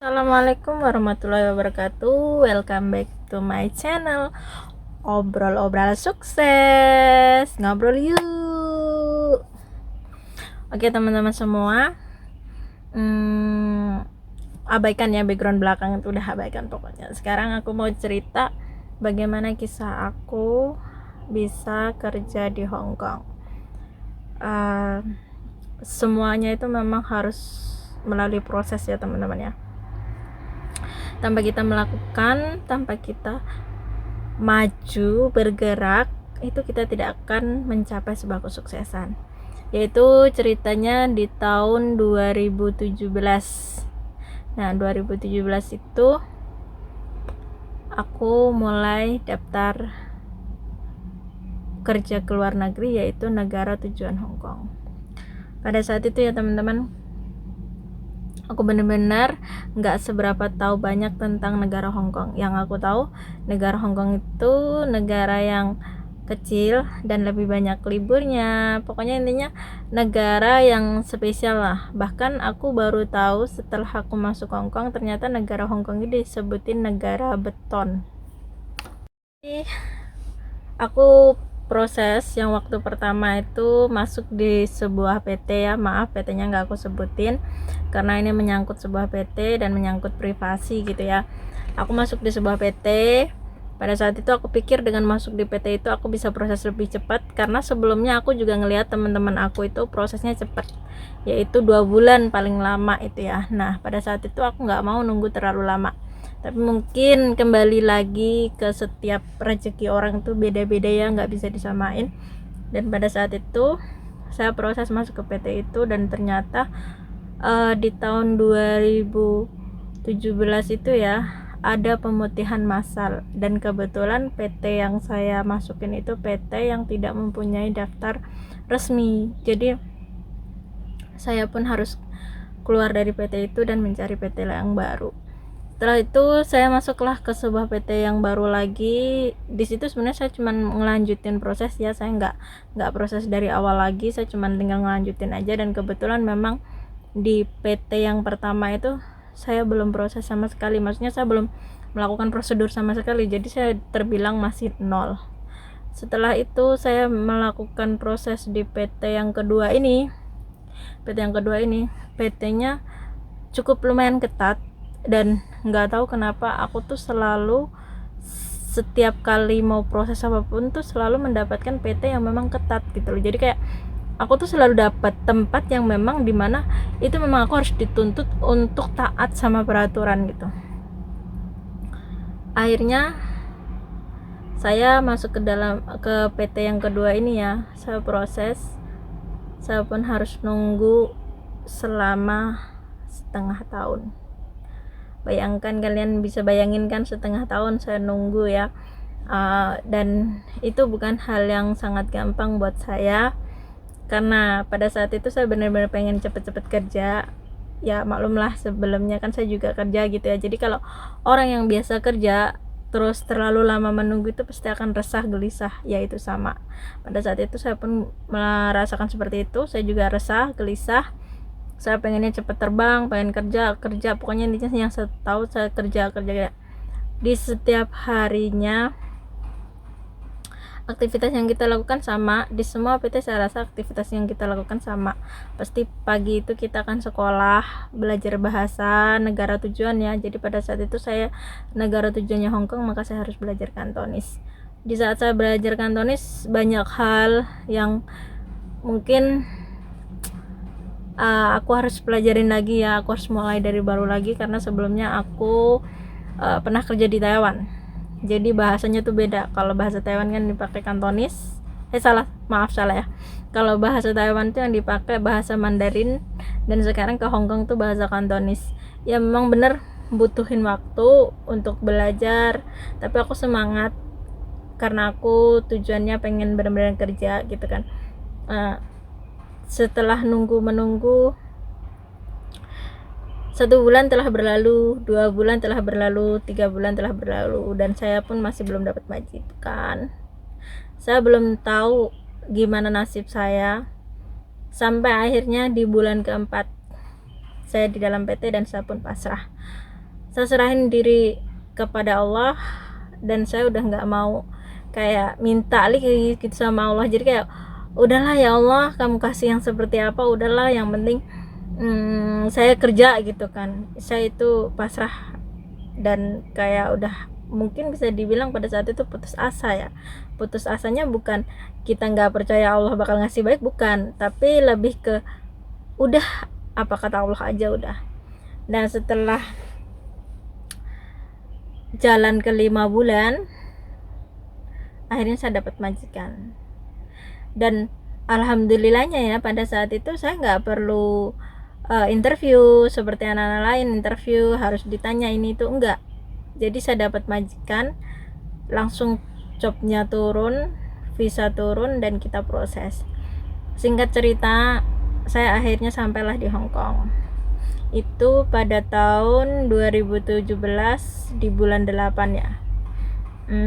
Assalamualaikum warahmatullahi wabarakatuh. Welcome back to my channel. Obrol-obrol sukses. Ngobrol yuk. Oke teman-teman semua, abaikan ya background belakang, itu udah abaikan pokoknya. Sekarang aku mau cerita bagaimana kisah aku bisa kerja di Hong Kong. Semuanya itu memang harus melalui proses ya teman-teman ya. Tanpa kita melakukan, tanpa kita maju bergerak, itu kita tidak akan mencapai sebuah kesuksesan. Yaitu ceritanya di tahun 2017. Nah 2017 itu aku mulai daftar kerja ke luar negeri, yaitu negara tujuan Hong Kong. Pada saat itu ya teman-teman, aku benar-benar nggak seberapa tahu banyak tentang negara Hong Kong. Yang aku tahu, negara Hong Kong itu negara yang kecil dan lebih banyak liburnya. Pokoknya intinya negara yang spesial lah. Bahkan aku baru tahu setelah aku masuk Hong Kong, ternyata negara Hong Kong ini disebutin negara beton. Jadi aku proses yang waktu pertama itu masuk di sebuah PT ya, maaf PT-nya nggak aku sebutin karena ini menyangkut sebuah PT dan menyangkut privasi gitu ya. Aku masuk di sebuah PT. Pada saat itu aku pikir dengan masuk di PT itu aku bisa proses lebih cepat, karena sebelumnya aku juga ngelihat teman-teman aku itu prosesnya cepat, yaitu 2 bulan paling lama itu ya. Nah pada saat itu aku nggak mau nunggu terlalu lama, tapi mungkin kembali lagi ke setiap rezeki orang tuh beda-beda ya, nggak bisa disamain. Dan pada saat itu saya proses masuk ke PT itu, dan ternyata di tahun 2017 itu ya ada pemutihan massal, dan kebetulan PT yang saya masukin itu PT yang tidak mempunyai daftar resmi, jadi saya pun harus keluar dari PT itu dan mencari PT yang baru. Setelah itu saya masuklah ke sebuah PT yang baru lagi. Di situ sebenarnya saya cuma ngelanjutin proses ya, saya nggak proses dari awal lagi, saya cuma tinggal ngelanjutin aja. Dan kebetulan memang di PT yang pertama itu saya belum proses sama sekali, maksudnya saya belum melakukan prosedur sama sekali, jadi saya terbilang masih nol. Setelah itu saya melakukan proses di PT yang kedua ini. PT-nya cukup lumayan ketat, dan nggak tahu kenapa aku tuh selalu setiap kali mau proses apapun tuh selalu mendapatkan PT yang memang ketat gitu loh. Jadi kayak aku tuh selalu dapat tempat yang memang dimana itu memang aku harus dituntut untuk taat sama peraturan gitu. Akhirnya saya masuk ke PT yang kedua ini ya, saya proses, saya pun harus nunggu selama setengah tahun. Bayangkan, kalian bisa bayangin kan, setengah tahun saya nunggu ya. Dan itu bukan hal yang sangat gampang buat saya, karena pada saat itu saya benar-benar pengen cepet-cepet kerja. Ya maklumlah, sebelumnya kan saya juga kerja gitu ya, jadi kalau orang yang biasa kerja terus terlalu lama menunggu itu pasti akan resah, gelisah, ya itu sama. Pada saat itu saya pun merasakan seperti itu, saya juga resah, gelisah. Saya pengennya cepet terbang, pengen kerja, pokoknya intinya yang saya tahu saya kerja. Di setiap harinya aktivitas yang kita lakukan sama, di semua PT saya rasa aktivitas yang kita lakukan sama. Pasti pagi itu kita akan sekolah, belajar bahasa negara tujuan ya. Jadi pada saat itu saya negara tujuannya Hong Kong, maka saya harus belajar Kantonis. Di saat saya belajar Kantonis, banyak hal yang mungkin aku harus pelajarin lagi ya, aku harus mulai dari baru lagi, karena sebelumnya aku pernah kerja di Taiwan, jadi bahasanya tuh beda. Kalau bahasa Taiwan kan dipakai Kantonis, salah ya, kalau bahasa Taiwan tuh yang dipakai bahasa Mandarin, dan sekarang ke Hong Kong tuh bahasa Kantonis. Ya memang bener butuhin waktu untuk belajar, tapi aku semangat karena aku tujuannya pengen benar-benar kerja gitu kan. Setelah menunggu, 1 bulan telah berlalu, 2 bulan telah berlalu, 3 bulan telah berlalu, dan saya pun masih belum dapat majikan. Saya belum tahu gimana nasib saya, sampai akhirnya di bulan keempat saya di dalam PT dan saya pun pasrah. saya serahin diri kepada Allah, dan saya udah nggak mau kayak minta lagi gitu sama Allah. Jadi kayak udahlah ya Allah, kamu kasih yang seperti apa, udahlah yang penting saya kerja gitu kan. Saya itu pasrah, dan kayak udah mungkin bisa dibilang pada saat itu putus asa ya. Putus asanya bukan kita nggak percaya Allah bakal ngasih baik, bukan, tapi lebih ke udah apa kata Allah aja udah. Dan setelah jalan ke 5 bulan, akhirnya saya dapat majikan. Dan alhamdulillahnya ya, pada saat itu saya nggak perlu interview seperti anak-anak lain, interview harus ditanya ini itu, enggak. Jadi saya dapat majikan, langsung jobnya turun, visa turun, dan kita proses. Singkat cerita, saya akhirnya sampailah di Hong Kong. Itu pada tahun 2017 di bulan 8 ya.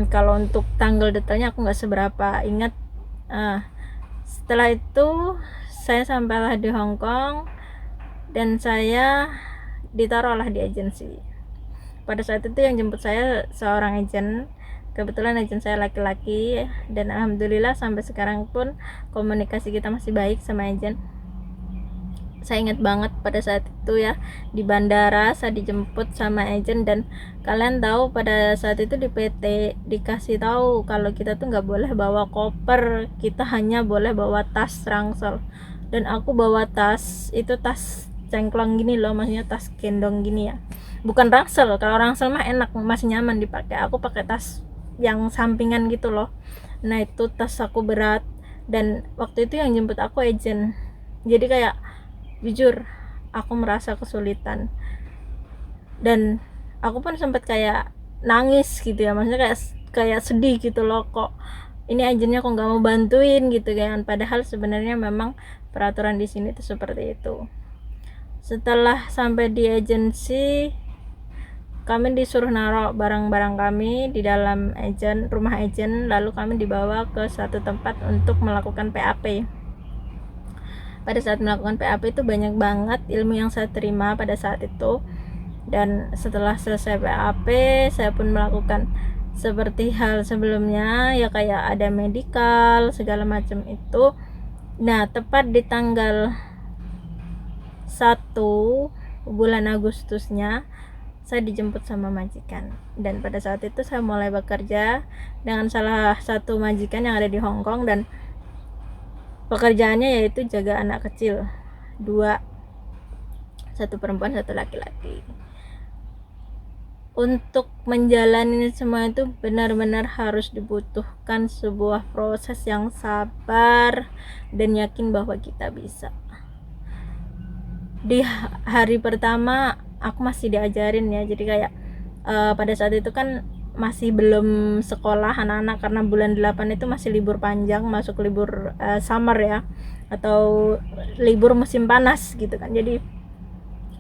Kalau untuk tanggal detailnya aku nggak seberapa ingat. Setelah itu saya sampailah di Hong Kong, dan saya ditaruhlah di agensi. Pada saat itu yang jemput saya seorang agent, kebetulan agent saya laki-laki, dan alhamdulillah sampai sekarang pun komunikasi kita masih baik sama agent. Saya ingat banget pada saat itu ya, di bandara saya dijemput sama agent, dan kalian tahu pada saat itu di PT dikasih tahu kalau kita tuh nggak boleh bawa koper, kita hanya boleh bawa tas ransel. Dan aku bawa tas itu, tas cengklong gini loh, maksudnya tas gendong gini ya, bukan ransel. Kalau ransel mah enak, masih nyaman dipakai, aku pakai tas yang sampingan gitu loh. Nah itu tas aku berat, dan waktu itu yang jemput aku agent. Jadi kayak jujur aku merasa kesulitan, dan aku pun sempat kayak nangis gitu ya, maksudnya kayak sedih gitu loh, kok ini agennya kok nggak mau bantuin gitu kan, padahal sebenarnya memang peraturan di sini tuh seperti itu. Setelah sampai di agensi, kami disuruh naruh barang-barang kami di dalam rumah agent, lalu kami dibawa ke satu tempat untuk melakukan PAP. Pada saat melakukan PAP itu banyak banget ilmu yang saya terima pada saat itu. Dan setelah selesai PAP, saya pun melakukan seperti hal sebelumnya ya, kayak ada medical segala macam itu. Nah tepat di tanggal 1 bulan Agustusnya saya dijemput sama majikan, dan pada saat itu saya mulai bekerja dengan salah satu majikan yang ada di Hong Kong, dan pekerjaannya yaitu jaga anak kecil 2, satu perempuan satu laki-laki. Untuk menjalani semua itu benar-benar harus dibutuhkan sebuah proses yang sabar dan yakin bahwa kita bisa. Di hari pertama aku masih diajarin ya, jadi kayak pada saat itu kan masih belum sekolah anak-anak, karena bulan 8 itu masih libur panjang, masuk libur summer ya, atau libur musim panas gitu kan. Jadi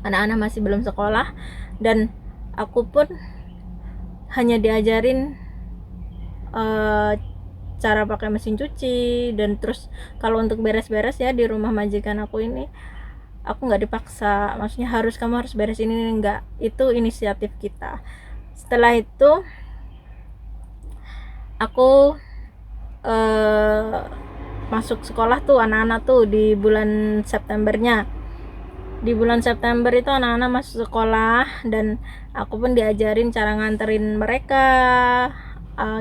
anak-anak masih belum sekolah, dan aku pun hanya diajarin cara pakai mesin cuci, dan terus kalau untuk beres-beres ya di rumah majikan aku ini, aku nggak dipaksa, maksudnya kamu harus beres ini, enggak, itu inisiatif kita. Setelah itu aku masuk sekolah tuh anak-anak tuh di bulan Septembernya. Di bulan September itu anak-anak masuk sekolah, dan aku pun diajarin cara nganterin mereka.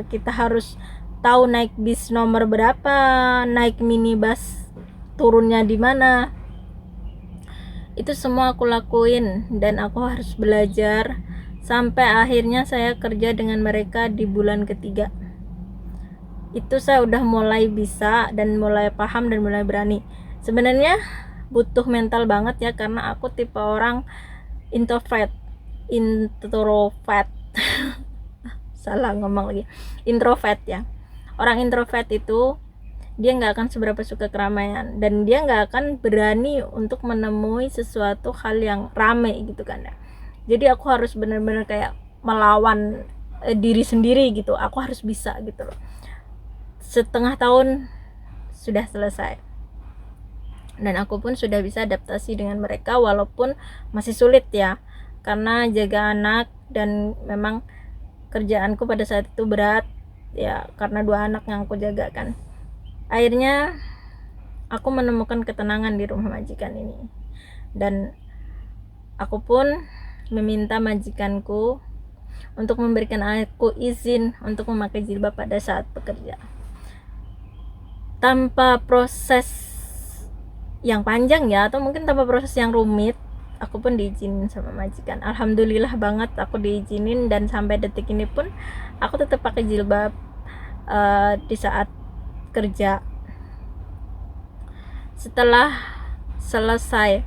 Kita harus tahu naik bis nomor berapa, naik minibus turunnya di mana. Itu semua aku lakuin, dan aku harus belajar sampai akhirnya saya kerja dengan mereka di bulan ketiga. Itu saya udah mulai bisa dan mulai paham dan mulai berani. Sebenarnya butuh mental banget ya, karena aku tipe orang introvert salah ngomong lagi, introvert ya. Orang introvert itu dia nggak akan seberapa suka keramaian, dan dia nggak akan berani untuk menemui sesuatu hal yang rame gitu kan ya. Jadi aku harus benar-benar kayak melawan diri sendiri gitu, aku harus bisa gitu loh. Setengah tahun sudah selesai, dan aku pun sudah bisa adaptasi dengan mereka, walaupun masih sulit ya. karena jaga anak dan memang kerjaanku pada saat itu berat ya, karena 2 anak yang aku jaga kan. Akhirnya aku menemukan ketenangan di rumah majikan ini, dan aku pun meminta majikanku untuk memberikan aku izin untuk memakai jilbab pada saat bekerja. Tanpa proses yang panjang ya, atau mungkin tanpa proses yang rumit, aku pun diizinin sama majikan. Alhamdulillah banget aku diizinin, dan sampai detik ini pun aku tetap pakai jilbab di saat kerja. Setelah selesai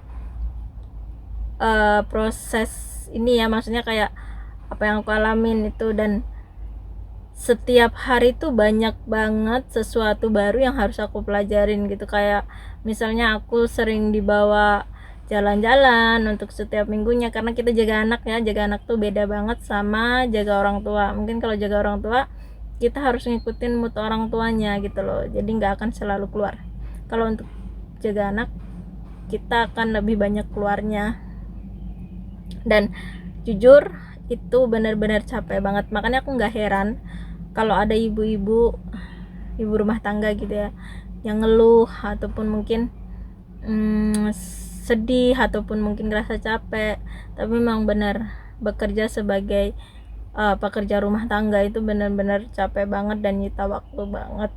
proses ini ya, maksudnya kayak apa yang aku alamin itu, dan setiap hari tuh banyak banget sesuatu baru yang harus aku pelajarin gitu. Kayak misalnya aku sering dibawa jalan-jalan untuk setiap minggunya, karena kita jaga anak ya, jaga anak tuh beda banget sama jaga orang tua. Mungkin kalau jaga orang tua kita harus ngikutin mood orang tuanya gitu loh, jadi nggak akan selalu keluar. Kalau untuk jaga anak kita akan lebih banyak keluarnya, dan jujur itu benar-benar capek banget. Makanya aku nggak heran kalau ada ibu rumah tangga gitu ya yang ngeluh ataupun mungkin sedih ataupun mungkin ngerasa capek. Tapi memang benar, bekerja sebagai pekerja rumah tangga itu benar-benar capek banget dan nyita waktu banget.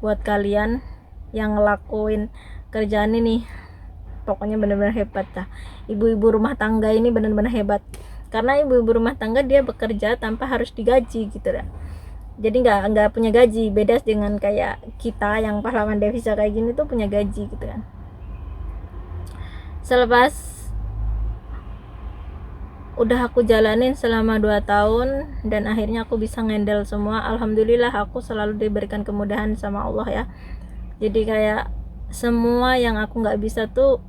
Buat kalian yang ngelakuin kerjaan ini, pokoknya benar-benar hebat dah. Ibu-ibu rumah tangga ini benar-benar hebat, karena ibu-ibu rumah tangga dia bekerja tanpa harus digaji gitu dah. Jadi nggak punya gaji, beda dengan kayak kita yang pahlawan devisa kayak gini tuh punya gaji gitu kan. Selepas udah aku jalanin selama 2 tahun dan akhirnya aku bisa ngendel semua, alhamdulillah aku selalu diberikan kemudahan sama Allah ya. Jadi kayak semua yang aku nggak bisa tuh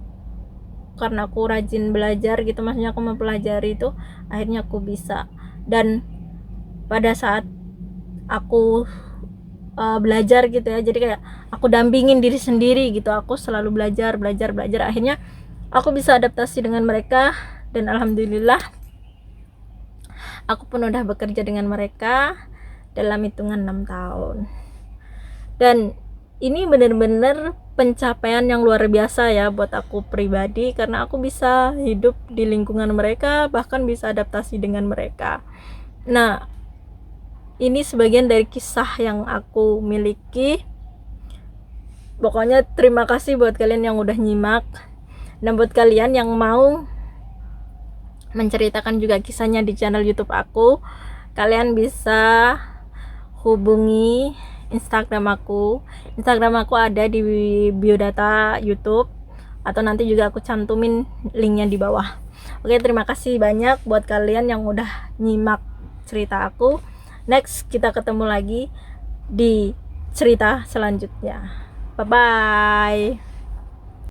karena aku rajin belajar gitu, maksudnya aku mempelajari itu, akhirnya aku bisa. Dan pada saat aku belajar gitu ya, jadi kayak aku dampingin diri sendiri gitu, aku selalu belajar, akhirnya aku bisa adaptasi dengan mereka, dan alhamdulillah aku pun udah bekerja dengan mereka dalam hitungan 6 tahun. Dan ini benar-benar pencapaian yang luar biasa ya buat aku pribadi, karena aku bisa hidup di lingkungan mereka, bahkan bisa adaptasi dengan mereka. Nah, ini sebagian dari kisah yang aku miliki. Pokoknya terima kasih buat kalian yang udah nyimak, dan buat kalian yang mau menceritakan juga kisahnya di channel YouTube aku, kalian bisa hubungi Instagram aku ada di biodata YouTube, atau nanti juga aku cantumin linknya di bawah. Oke, terima kasih banyak buat kalian yang udah nyimak cerita aku. Next kita ketemu lagi di cerita selanjutnya. Bye bye.